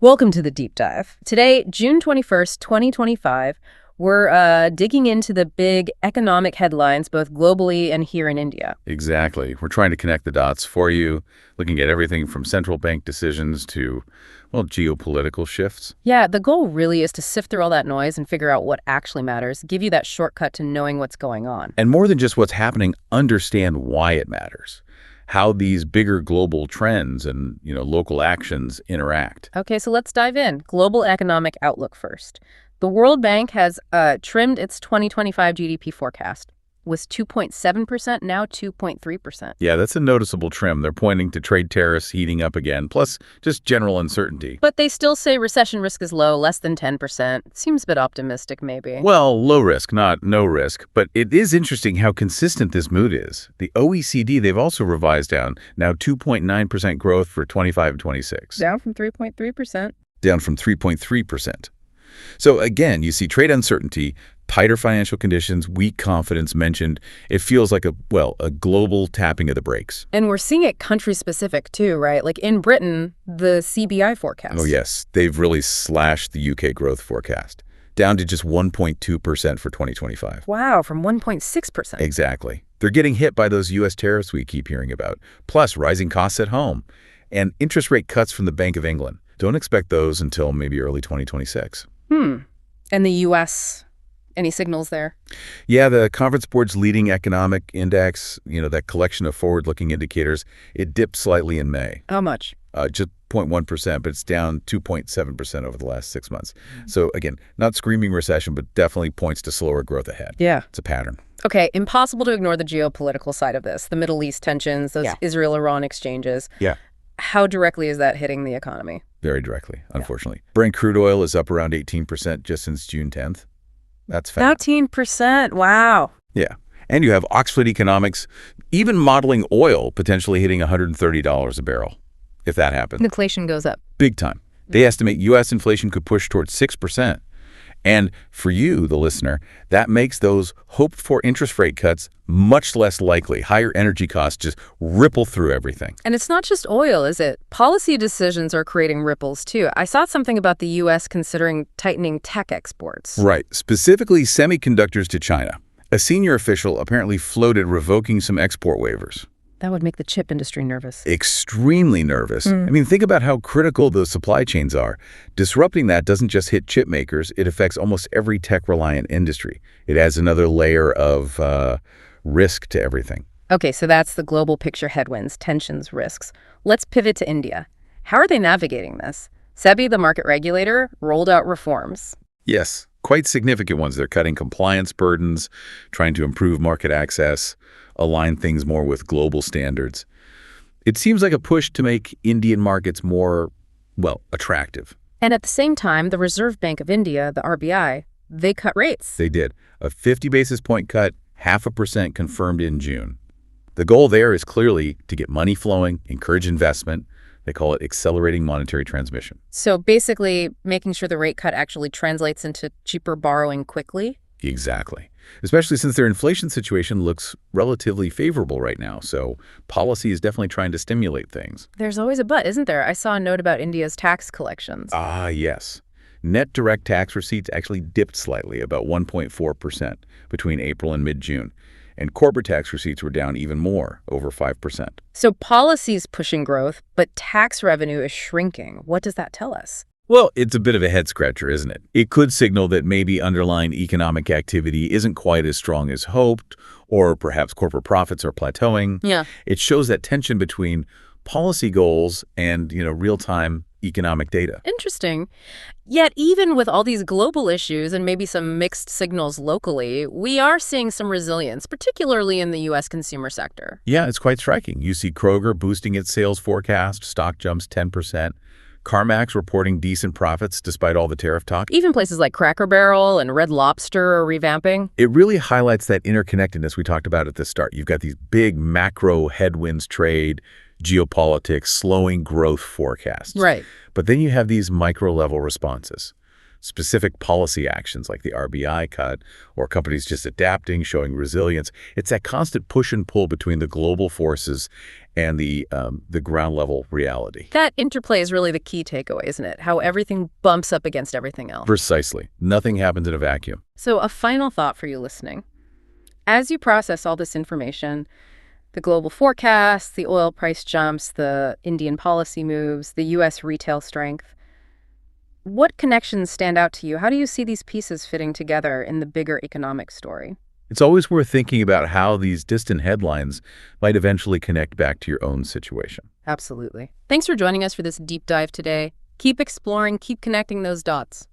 Welcome to the deep dive. Today, June 21st, 2025, we're digging into the big economic headlines both globally and here in India. Exactly. We're trying to connect the dots for you, looking at everything from central bank decisions to, well, geopolitical shifts. Yeah, the goal really is to sift through all that noise and figure out what actually matters, give you that shortcut to knowing what's going on. And more than just what's happening, understand why it matters, how these bigger global trends and, local actions interact. Okay, so let's dive in. Global economic outlook first. The World Bank has trimmed its 2025 GDP forecast. Was 2.7%, now 2.3%. Yeah, that's a noticeable trim. They're pointing to trade tariffs heating up again, plus just general uncertainty. But they still say recession risk is low, less than 10%. Seems a bit optimistic, maybe. Well, low risk, not no risk. But it is interesting how consistent this mood is. The OECD, they've also revised down, now 2.9% growth for 25 and 26. Down from 3.3%. Down from 3.3%. So again, you see trade uncertainty, tighter financial conditions, weak confidence mentioned. It feels like a global tapping of the brakes. And we're seeing it country-specific, too, right? Like in Britain, the CBI forecast. Oh, yes. They've really slashed the UK growth forecast, down to just 1.2% for 2025. Wow, from 1.6%. Exactly. They're getting hit by those U.S. tariffs we keep hearing about, plus rising costs at home, and interest rate cuts from the Bank of England. Don't expect those until maybe early 2026. And the U.S., any signals there? Yeah, the Conference Board's leading economic index, that collection of forward-looking indicators, it dipped slightly in May. How much? Just 0.1%, but it's down 2.7% over the last 6 months. So again, not screaming recession, but definitely points to slower growth ahead. Yeah. It's a pattern. Okay, impossible to ignore the geopolitical side of this, the Middle East tensions, those Israel-Iran exchanges. Yeah. How directly is that hitting the economy? Very directly, unfortunately. Brent crude oil is up around 18% just since June 10th. That's fat. 13%, wow. Yeah. And you have Oxford Economics even modeling oil potentially hitting $130 a barrel, if that happens. Inflation goes up. Big time. They estimate U.S. inflation could push towards 6%. And for you, the listener, that makes those hoped-for interest rate cuts much less likely. Higher energy costs just ripple through everything. And it's not just oil, is it? Policy decisions are creating ripples, too. I saw something about the U.S. considering tightening tech exports. Right, specifically semiconductors to China. A senior official apparently floated revoking some export waivers. That would make the chip industry nervous. Extremely nervous. I mean, think about how critical those supply chains are. Disrupting that doesn't just hit chip makers. It affects almost every tech-reliant industry. It adds another layer of risk to everything. Okay, so that's the global picture: headwinds, tensions, risks. Let's pivot to India. How are they navigating this? SEBI, the market regulator, rolled out reforms. Yes, quite significant ones. They're cutting compliance burdens, trying to improve market access, align things more with global standards. It seems like a push to make Indian markets more, attractive. And at the same time, the Reserve Bank of India, the RBI, they cut rates. They did. A 50 basis point cut, 0.5% confirmed in June. The goal there is clearly to get money flowing, encourage investment. They call it accelerating monetary transmission. So basically making sure the rate cut actually translates into cheaper borrowing quickly? Exactly. Especially since their inflation situation looks relatively favorable right now. So policy is definitely trying to stimulate things. There's always a but, isn't there? I saw a note about India's tax collections. Ah, yes. Net direct tax receipts actually dipped slightly, about 1.4% between April and mid-June. And corporate tax receipts were down even more, over 5%. So policy's pushing growth, but tax revenue is shrinking. What does that tell us? Well, it's a bit of a head-scratcher, isn't it? It could signal that maybe underlying economic activity isn't quite as strong as hoped, or perhaps corporate profits are plateauing. Yeah. It shows that tension between policy goals and, real-time economic data. Interesting. Yet even with all these global issues and maybe some mixed signals locally, we are seeing some resilience, particularly in the U.S. consumer sector. Yeah, it's quite striking. You see Kroger boosting its sales forecast, stock jumps 10%. CarMax reporting decent profits despite all the tariff talk. Even places like Cracker Barrel and Red Lobster are revamping. It really highlights that interconnectedness we talked about at the start. You've got these big macro headwinds, trade, geopolitics, slowing growth forecasts. Right. But then you have these micro-level responses. specific policy actions like the RBI cut or companies just adapting, showing resilience. It's that constant push and pull between the global forces and the ground level reality. That interplay is really the key takeaway, isn't it? How everything bumps up against everything else. Precisely. Nothing happens in a vacuum. So a final thought for you listening. As you process all this information, the global forecasts, the oil price jumps, the Indian policy moves, the U.S. retail strength, what connections stand out to you? How do you see these pieces fitting together in the bigger economic story? It's always worth thinking about how these distant headlines might eventually connect back to your own situation. Absolutely. Thanks for joining us for this deep dive today. Keep exploring, keep connecting those dots.